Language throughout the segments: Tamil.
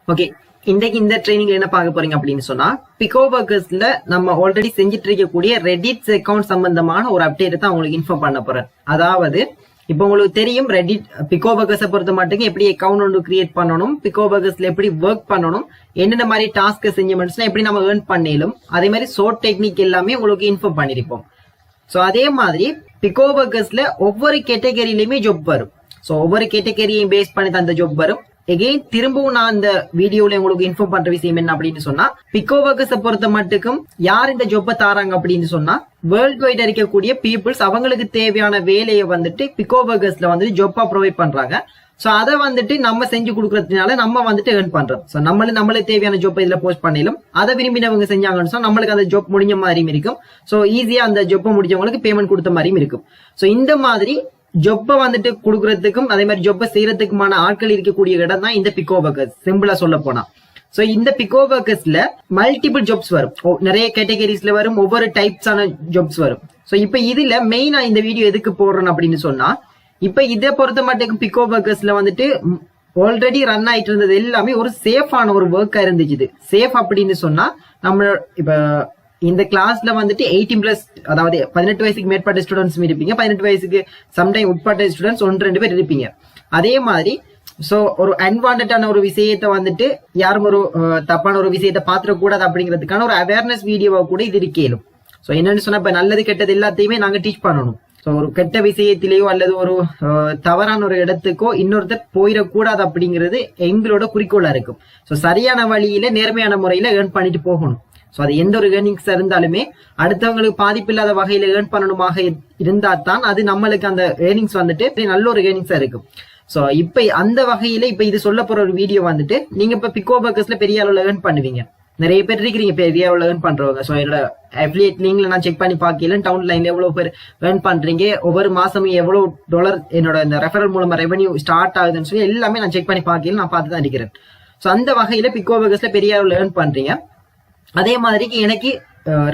ஓகே, இன்றைக்கு இந்த ட்ரைனிங்ல என்ன பார்க்க போறீங்க அப்படின்னு சொன்னா, பிகோ ஒர்க்கர்ஸ்ல நம்ம ஆல்ரெடி செஞ்சுட்டு இருக்கக்கூடிய ரெடிட் அக்கௌண்ட் சம்பந்தமான ஒரு அப்டேட் தான் உங்களுக்கு இன்ஃபார்ம் பண்ண போறேன். அதாவது இப்போ உங்களுக்கு தெரியும் ரெடிட் பிகோ ஒர்க்கர்ஸை பொறுத்த மட்டும் எப்படி அக்கௌண்ட் ஒன்று கிரியேட் பண்ணணும், பிகோ ஒர்க்கர்ஸ்ல எப்படி ஒர்க் பண்ணணும், என்னென்ன மாதிரி டாஸ்க் செஞ்சோம்னா எப்படி நம்ம ஏர்ன் பண்ணிலும், அதே மாதிரி சோர்ட் டெக்னிக் எல்லாமே உங்களுக்கு இன்ஃபார்ம் பண்ணிருப்போம். ஸோ அதே மாதிரி பிகோ ஒர்க்கர்ஸ்ல ஒவ்வொரு கேட்டகரியிலுமே ஜாப் வரும். ஸோ ஒவ்வொரு கேட்டகரியையும் பேஸ் பண்ணி தான் அந்த ஜாப் வரும். எகெயின் திரும்பவும் நான் இந்த வீடியோல உங்களுக்கு இன்ஃபார்ம் பண்ற விஷயம் என்ன அப்படின்னு சொன்னா, பிகோ ஒர்க்கர்ஸை பொறுத்த மட்டுக்கும் யார் இந்த ஜாப்பை தாராங்க அப்படின்னு சொன்னா, வேர்ல்ட் வைட் இருக்கக்கூடிய பீப்புள்ஸ் அவங்களுக்கு தேவையான வேலையை வந்துட்டு பிகோ ஒர்க்கர்ஸ்ல வந்துட்டு ஜாப்பா ப்ரொவைட் பண்றாங்க. சோ அதை வந்துட்டு நம்ம செஞ்சு கொடுக்கறதுனால நம்ம வந்துட்டு ஏர்ன் பண்றோம். சோ நம்மளுக்கு தேவையான ஜாப் இதுல போஸ்ட் பண்ணிடும். அதை விரும்பினவங்க செஞ்சாங்கன்னு சொன்னா நம்மளுக்கு அந்த ஜாப் முடிஞ்ச மாதிரியும் இருக்கும். சோ ஈஸியா அந்த ஜாப்பை முடிஞ்சவங்களுக்கு பேமெண்ட் கொடுத்த மாதிரியும் இருக்கும். சோ இந்த மாதிரி ஜொப்பை வந்துட்டு கொடுக்கறதுக்கும் அதே மாதிரி ஜொப்பை செய்யறதுக்குமான ஆட்கள் இருக்கக்கூடிய இடம் தான் இந்த பிகோ ஒர்க்கர்ஸ், சிம்பிளா சொல்ல போனா. சோ இந்த பிகோ ஒர்க்கர்ஸ்ல மல்டிபிள் ஜாப்ஸ் வரும், நிறைய கேட்டகரிஸ்ல வரும், ஒவ்வொரு டைப்ஸான ஜாப்ஸ் வரும். சோ இப்ப இதுல மெயினா இந்த வீடியோ எதுக்கு போடுறேன் அப்படின்னு சொன்னா, இப்ப இதை பொறுத்த மட்டும் பிகோ ஒர்க்கர்ஸ்ல வந்துட்டு ஆல்ரெடி ரன் ஆயிட்டு இருந்தது எல்லாமே ஒரு சேஃபான ஒரு ஒர்க்கா இருந்துச்சு. சேஃப் அப்படின்னு சொன்னா நம்ம இப்ப இந்த கிளாஸ்ல வந்துட்டு 18+, அதாவது 18 வயசுக்கு மேற்பட்ட ஸ்டூடெண்ட்ஸ் இருப்பீங்க, 18 வயசுக்கு சம்டைம் உட்பட்ட ஸ்டூடெண்ட்ஸ் 1-2 பேர் இருப்பீங்க. அதே மாதிரி சோ ஒரு அன்வான்டான ஒரு விஷயத்த வந்துட்டு யாரும் ஒரு தப்பான ஒரு விஷயத்த பாத்திரக்கூடாது அப்படிங்கிறதுக்கான ஒரு அவேர்னஸ் வீடியோவா கூட இது இருக்கேலும். சோ என்னன்னு சொன்னா, இப்ப நல்லது கெட்டது எல்லாத்தையுமே நாங்க டீச் பண்ணணும். சோ ஒரு கெட்ட விஷயத்திலேயோ அல்லது ஒரு தவறான ஒரு இடத்துக்கோ இன்னொருத்தர் போயிடக்கூடாது அப்படிங்கிறது எங்களோட குறிக்கோளா இருக்கும். சோ சரியான வழியில நேர்மையான முறையில ஏர்ன் பண்ணிட்டு போகணும். சோ அது எந்த ஒரு ஏர்னிங்ஸ் இருந்தாலுமே அடுத்தவங்களுக்கு பாதிப்பு இல்லாத வகையில ஏர்ன் பண்ணணுமாக இருந்தா தான் அது நம்மளுக்கு அந்த ஏர்னிங்ஸ் வந்துட்டு நல்ல ஒரு ஏர்னிங்ஸா இருக்கும். சோ இப்ப அந்த வகையில இப்ப இது சொல்ல போற ஒரு வீடியோ வந்துட்டு, நீங்க இப்ப பிகோ ஒர்க்கர்ஸ்ல பெரிய அளவுல ஏர்ன் பண்ணுவீங்க, நிறைய பேர் இருக்கிறீங்க பெரிய அளவுல ஏர்ன் பண்றவங்க. சோ என்னோட அஃபிலியேட் லிங்க்ல நான் செக் பண்ணி பாக்கல, டவுன் லைன்ல எவ்வளவு பேர் ஏர்ன் பண்றீங்க, ஒவ்வொரு மாசமும் எவ்வளவு டாலர் என்னோட இந்த ரெஃபரல் மூலமா ரெவன்யூ ஸ்டார்ட் ஆகுதுன்னு சொல்லி எல்லாமே நான் செக் பண்ணி பாக்கல, நான் பார்த்து தான் இருக்கிறேன். சோ அந்த வகையில பிகோ ஒர்க்கர்ஸ்ல பெரிய அளவுல ஏர்ன் பண்றீங்க. அதே மாதிரி எனக்கு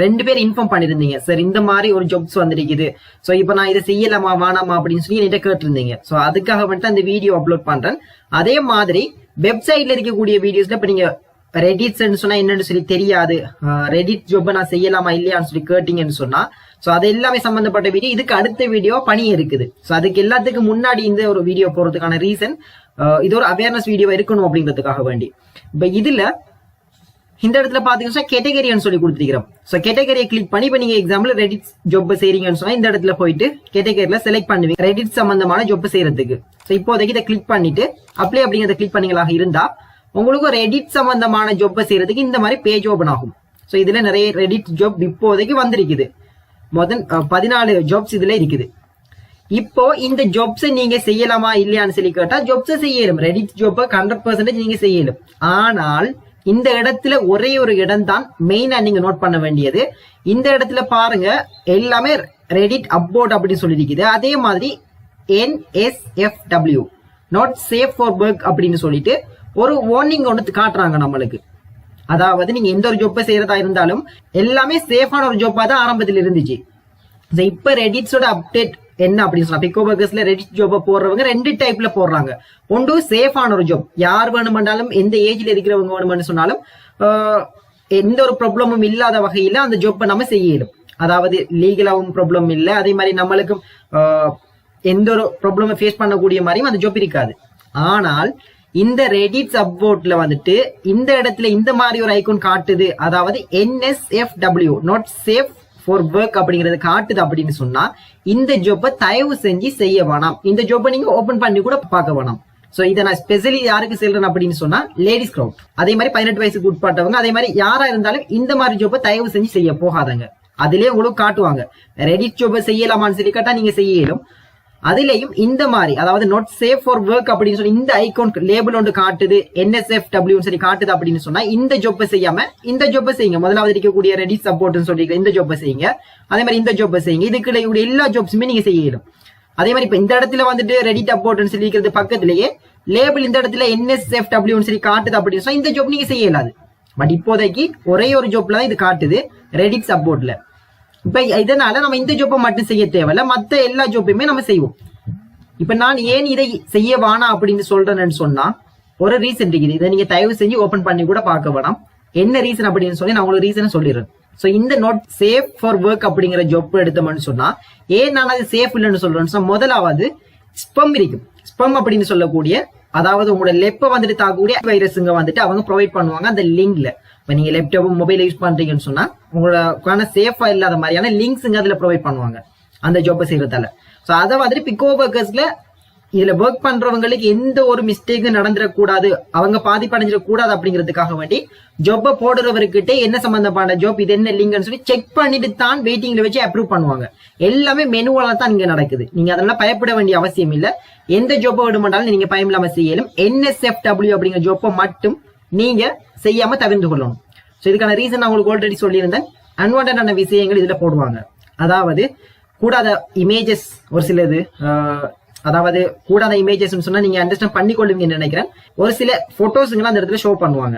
2 பேர் இன்ஃபார்ம் பண்ணிருந்தீங்க, சார் இந்த மாதிரி ஒரு ஜாப்ஸ் வந்துருக்குது, சோ இப்ப நான் இதை செய்யலாமா வேணாமா அப்படின்னு சொல்லி என்கிட்ட கேட்டிருந்தீங்க. சோ அதுக்காக வந்துட்டு அந்த வீடியோ அப்லோட் பண்றேன். அதே மாதிரி வெப்சைட்ல இருக்கக்கூடிய வீடியோஸ்ல இப்ப நீங்க ரெடிட் சொன்னா என்னன்னு சொல்லி தெரியாது, ரெடிட் ஜாப் நான் செய்யலாமா இல்லையான்னு சொல்லி கேட்டீங்கன்னு சொன்னா, சோ அது எல்லாமே சம்பந்தப்பட்ட வீடியோ இதுக்கு அடுத்த வீடியோ பணி இருக்குது. சோ அதுக்கு எல்லாத்துக்கும் முன்னாடி இந்த ஒரு வீடியோ போறதுக்கான ரீசன் இது ஒரு அவேர்னஸ் வீடியோ இருக்கணும் அப்படிங்கிறதுக்காக வேண்டி. இப்ப இதுல இந்த இடத்துல பாத்தீங்கன்னா கேட்டகரின்னு சொல்லி கொடுத்துருக்கிறோம். சோ கேட்டகரியை கிளிக் பண்ணி இப்ப நீங்க எக்ஸாம்பிள் ரெடிட் ஜாப் செய்றீங்கன்னு சொன்னா இந்த இடத்துல போயிட்டு கேட்டகரியில செலக்ட் பண்ணுவீங்க ரெடிட் சம்பந்தமான ஜாப் செய்யறதுக்கு. சோ இப்போதைக்கு இதை கிளிக் பண்ணிட்டு அப்ளை அப்படிங்கறத கிளிக் பண்ணீங்களாக இருந்தா உங்களுக்கு ரெடிட் சம்பந்தமான ஜாப் செய்யறதுக்கு இந்த மாதிரி பேஜ் ஓபன் ஆகும். சோ இதுல நிறைய ரெடிட் ஜாப் இப்போதைக்கு வந்திருக்குது. முதல் 14 ஜாப்ஸ் இதுல இருக்குது. இப்போ இந்த ஜாப்ஸ் நீங்க செய்யலாமா இல்லையான்னு சொல்லி கேட்டா ஜாப்ஸ் செய்யலும், ரெடிட் ஜாப் 100% நீங்க செய்யலும். ஆனால் இந்த இடத்துல ஒரே ஒரு இடம் தான் மெயினா நீங்க நோட் பண்ண வேண்டியது. இந்த இடத்துல பாருங்க எல்லாமே ரெடிட் அப்வோர்ட் அப்படின்னு சொல்லியிருக்குது. அதே மாதிரி NSFW not safe for work அப்படின்னு சொல்லிட்டு ஒரு வார்னிங் ஒன்று காட்டுறாங்க நம்மளுக்கு. அதாவது நீங்க எந்த ஒரு ஜாப்பை செய்யறதா இருந்தாலும் எல்லாமே சேஃபான ஒரு ஜாப்பா தான் ஆரம்பத்தில் இருந்துச்சு. இப்ப ரெடிட்ஸோட அப்டேட் என்ன அப்படின்னு சொன்னா, பிகோ ஒர்க்கர்ஸ்ல ரெடிட் ஜாப்பை போடுறவங்க 2 டைப்ல போடுறாங்க. ஒன்று சேஃபான ஒரு ஜாப், யார் வேணுமென்றாலும் எந்த ஏஜ்ல இருக்கிறவங்க வேணுமென்னு சொன்னாலும் எந்த ஒரு ப்ராப்ளமும் இல்லாத வகையில அந்த ஜாப்பை நம்ம செய்யலும். அதாவது லீகலாவும் ப்ராப்ளம் இல்லை, அதே மாதிரி நம்மளுக்கும் எந்த ஒரு ப்ராப்ளம் ஃபேஸ் பண்ணக்கூடிய மாதிரியும் அந்த ஜாப் இருக்காது. ஆனால் இந்த ரெடிட் அப்வோர்ட்ல வந்துட்டு இந்த இடத்துல இந்த மாதிரி ஒரு ஐகான் காட்டுது, அதாவது NSFW not safe for work அப்படிங்கறது காட்டுது அப்படின்னு சொன்னா இந்த ஜாப்பை தயவு செஞ்சு செய்ய வேணாம். இந்த ஜாப்பை நீங்க ஓபன் பண்ணி கூட பார்க்க வேணாம். சோ இதை நான் ஸ்பெஷலி யாருக்கு சொல்றேன் அப்படின்னு சொன்னா லேடிஸ் கிரவுட், அதே மாதிரி 18 வயசுக்கு உட்பட்டவங்க, அதே மாதிரி யாரா இருந்தாலும் இந்த மாதிரி ஜாப்பை தயவு செஞ்சு செய்ய போகாதங்க. அதுலயே உங்களுக்கு காட்டுவாங்க ரெடிட் ஜாப்பை செய்யலாமான்னு சொல்லி கேட்டா நீங்க செய்யலும். அதுலயும் இந்த மாதிரி அதாவது நாட் சேஃப் ஃபார் ஒர்க் அப்படின்னு சொல்லி இந்த ஐகான் லேபிள் ஒன்று காட்டுது, NSFW சொல்லி காட்டுது அப்படின்னு சொன்னா இந்த ஜாப்பை செய்யாம இந்த ஜாப்பை செய்யுங்க. முதலாவது இருக்கக்கூடிய ரெடிட் சப்போர்ட்னு சொல்லி இந்த ஜாப்பை செய்யுங்க, அதே மாதிரி இந்த ஜாப்பை செய்யுங்க. இதுக்கு எல்லா ஜாப்ஸுமே நீங்க செய்யலும். அதே மாதிரி இப்ப இந்த இடத்துல வந்துட்டு ரெடிட் அப்வோர்ட்னு சொல்லி இருக்கிறது பக்கத்திலேயே லேபிள் இந்த இடத்துல NSFW சொல்லி காட்டுது அப்படின்னு சொன்னா இந்த ஜாப் நீங்க செய்யலாது. பட் இப்போதைக்கு ஒரே ஒரு ஜாப்ல தான் இது காட்டுது, ரெடிட் சப்போர்ட்ல. இப்ப இதனால நம்ம இந்த ஜாப்பை மட்டும் செய்ய தேவையில்ல, மத்த எல்லா ஜாப்பையுமே நம்ம செய்வோம். இப்ப நான் ஏன் இதை செய்ய வேணாம் அப்படின்னு சொல்றேன்னு சொன்னா, ஒரு ரீசன் இருக்குது. இதை நீங்க தயவு செஞ்சு ஓபன் பண்ணி கூட பார்க்க வேணாம். என்ன ரீசன் அப்படின்னு சொல்லி நான் உங்களுக்கு ரீசன் சொல்லிடுறேன். சோ இந்த நாட் சேஃப் ஃபார் ஒர்க் அப்படிங்கிற ஜாப் எடுத்தோம்னு சொன்னா ஏன் நான் அது சேஃப் இல்லைன்னு சொல்றேன். முதலாவது ஸ்பம் இருக்கும். ஸ்பம் அப்படின்னு சொல்லக்கூடிய அதாவது உங்களோட லெப்ப வந்துட்டு தாக்கக்கூடிய வைரஸுங்க வந்துட்டு அவங்க ப்ரொவைட் பண்ணுவாங்க அந்த லிங்க்ல. இப்ப நீங்க லேப்டாப் மொபைல் யூஸ் பண்றீங்கன்னு சொன்னா உங்களோட சேஃபா இல்லாத மாதிரியான லிங்க்ஸுங்க அதுல ப்ரொவைட் பண்ணுவாங்க அந்த ஜாப்பை செய்யறதால. சோ அதை வந்துட்டு பிகோ ஒர்க்கர்ஸ்ல இதுல ஒர்க் பண்றவங்களுக்கு எந்த ஒரு மிஸ்டேக்கும் நடந்துடக்கூடாது, அவங்க பாதிப்படைஞ்சிடக்கூடாது அப்படிங்கிறதுக்காக வேண்டி ஜாப்பை போடுறவர்கிட்ட என்ன சம்பந்தப்பட்ட ஜாப், இது என்ன லிங்க்னு சொல்லி செக் பண்ணிட்டு தான் வெயிட்டிங்ல வச்சு அப்ரூவ் பண்ணுவாங்க. எல்லாமே மெனுவால தான் இங்க நடக்குது. நீங்க அதெல்லாம் பயப்பட வேண்டிய அவசியம் இல்ல. எந்த ஜாப்பை விடுமாட்டாலும் நீங்க பயம் இல்லாம செய்யலும். NSFW அப்படிங்கிற ஜாப்பை மட்டும் நீங்க செய்யாம தவிர்த்து கொள்ளணும். சோ இதுக்கான ரீசன் நான் உங்களுக்கு ஆல்ரெடி சொல்லியிருந்தேன். அன்வான்டான விஷயங்கள் இதுல போடுவாங்க. அதாவது கூடாத இமேஜஸ் ஒரு சிலது, அதாவது கூடாத இமேஜஸ் சொன்னா நீங்க அண்டர்ஸ்டாண்ட் பண்ணிக்கொள்ளுவீங்கன்னு நினைக்கிறேன். ஒரு சில போட்டோஸ்ங்கெல்லாம் அந்த இடத்துல ஷோ பண்ணுவாங்க.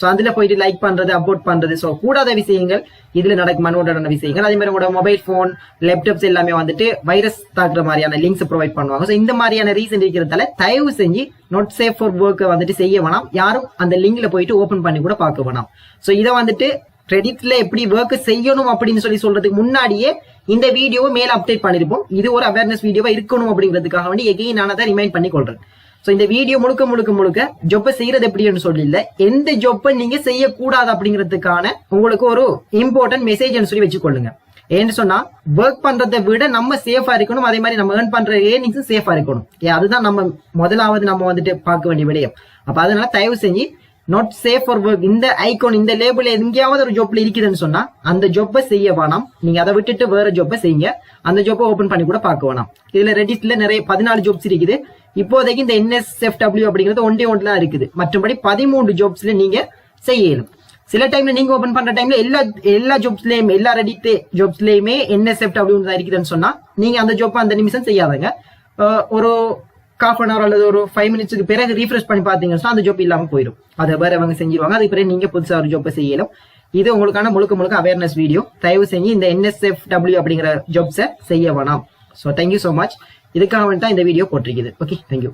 சோ அதுல போயிட்டு லைக் பண்றது, அப்லோட் பண்றது, சோ கூடாத விஷயங்கள் இதுல நடக்கும், அன்வான்டான விஷயங்கள். அதே மாதிரி உங்களோட மொபைல் போன், லேப்டாப்ஸ் எல்லாமே வந்துட்டு வைரஸ் தாக்குற மாதிரியான லிங்க்ஸ் ப்ரொவைட் பண்ணுவாங்க. சோ இந்த மாதிரியான ரீசன் இருக்கிறதால தயவு செஞ்சு நாட் சேஃப் ஃபார் ஒர்க் வந்துட்டு செய்ய வேணாம். யாரும் அந்த லிங்க்ல போயிட்டு ஓபன் பண்ணி கூட பார்க்க வேணாம். சோ இதை வந்துட்டு கிரெடிட்ல எப்படி ஒர்க் செய்யணும் அப்படின்னு சொல்றதுக்கு முன்னாடியே இந்த வீடியோவை மேல அப்டேட் பண்ணிருப்போம். இது ஒரு அவேர்னஸ் வீடியோவா இருக்கணும் அப்படிங்கிறதுக்காக வேண்டி எகைன் நான் அதை ரிமைண்ட் பண்ணி கொள்றேன். சோ இந்த வீடியோ முழுக்க ஜொப்பை செய்யறது எப்படின்னு சொல்லி இல்ல, எந்த ஜொப்பை நீங்க செய்யக்கூடாது அப்படிங்கிறதுக்கான உங்களுக்கு ஒரு இம்பார்ட்டன்ட் மெசேஜ் சொல்லி வச்சுக்கொள்ளுங்க. ஏன்னு சொன்னா ஒர்க் பண்றதை விட நம்ம சேஃபா இருக்கணும், அதே மாதிரி நம்ம ஏர்ன் பண்ற ஏர்னிங்ஸும் சேஃபா இருக்கணும். அதுதான் நம்ம முதலாவது நம்ம வந்துட்டு பார்க்க வேண்டிய விடயம். அப்ப அதனால தயவு செஞ்சு நாட் சேஃப் ஃபார் ஒர்க் இந்த ஐகான் இந்த லேபிள் எங்கேயாவது ஒரு ஜாப்ல இருக்குதுன்னு சொன்னா அந்த ஜாப்பை செய்ய வேணாம். நீங்க அதை விட்டுட்டு வேற ஜாப்பை செய்யுங்க. அந்த ஜாப்பை ஓபன் பண்ணி கூட பார்க்க வேணாம். இதுல ரெடிட்ல நிறைய 14 ஜாப்ஸ் இருக்குது. இப்போதைக்கு இந்த NSFW அப்படிங்கிறது ஒன்று தான் இருக்குது. மற்றபடி 13 ஜாப்ஸ்ல நீங்க செய்யணும். சில டைம்ல நீங்க ஓபன் பண்ற டைம்ல எல்லா ஜாப்ஸ்லயுமே எல்லா ரெடிட் ஜாப்ஸ்லயுமே NSFW தான் இருக்குதுன்னு சொன்னா நீங்க அந்த ஜாப்பை அந்த நிமிஷம் செய்யாதங்க. ஒரு ½ hour அல்லது ஒரு 5 minutes பிறகு ரீஃப்ரெஷ் பண்ணி பாத்தீங்கன்னா அந்த ஜாப் இல்லாம போயிடும். அதை வேற அவங்க செஞ்சிருவாங்க. அதுக்கு பிறகு நீங்க புதுசா ஒரு ஜாப்பை செய்யலாம். இது உங்களுக்கான முழுக்க அவேர்னஸ் வீடியோ. தயவு செஞ்சு இந்த NSFW அப்படிங்கிற ஜாப்ஸை செய்ய வேணாம். So thank you so much. இதுக்காக தான் இந்த வீடியோ போட்டிருக்குது. Okay, thank you.